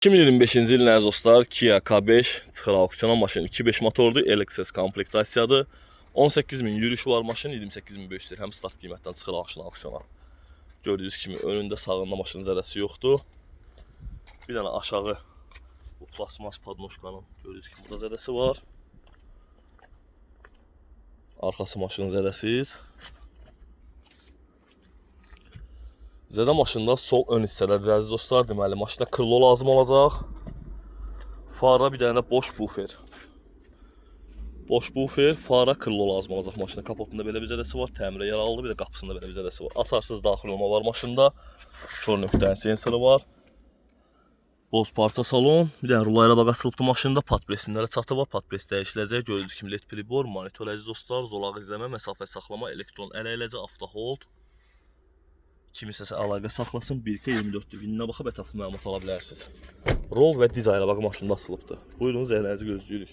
2025-ci ilin əziz dostlar, Kia K5 çıxır auksiyona maşın 2.5 motordur, LXS komplektasiyadır. 18.000 yürüyüşü var maşın, 28.000 böyük istəyir. Həm start qiymətdən çıxır maşın auksiyona. Gördüyünüz kimi önündə sağında maşının zədəsi yoxdur. Bir dənə aşağı bu plasmas podnoşkanın gördüyünüz kimi burada zədəsi var. Arxası maşının zədəsiz. Zədə maşında sol ön hissələrdir əziz dostlar. Deməli maşında krilo lazım olacaq. Fara bir dənə boş bufer. Boş bufer, fara krilo lazım olacaq maşında. Kapotunda belə bir zədəsi var. Təmirə yaralıdır. Bir də qapısında belə bir zədəsi var. Asarsız daxil olma var maşında. Kör nöqtənin sensoru var. Boz parça salon. Bir dənə rulayla bağa asılıbdır maşında. Patpresinlərə çatı var. Patpres dəyişiləcək. Gördüyünüz kimi LED pribor, monitor əziz dostlar. Zolaq izləmə, məsafə saxlama, elektron əl əyləci, avtohold. Kimisə əlaqə saxlasın, 1K24 vininə baxıb ətraflı məlumat ala bilərsiniz. Rol və dizayna bax maşında asılıbdır. Buyurun, zəhlənizi gözləyirik.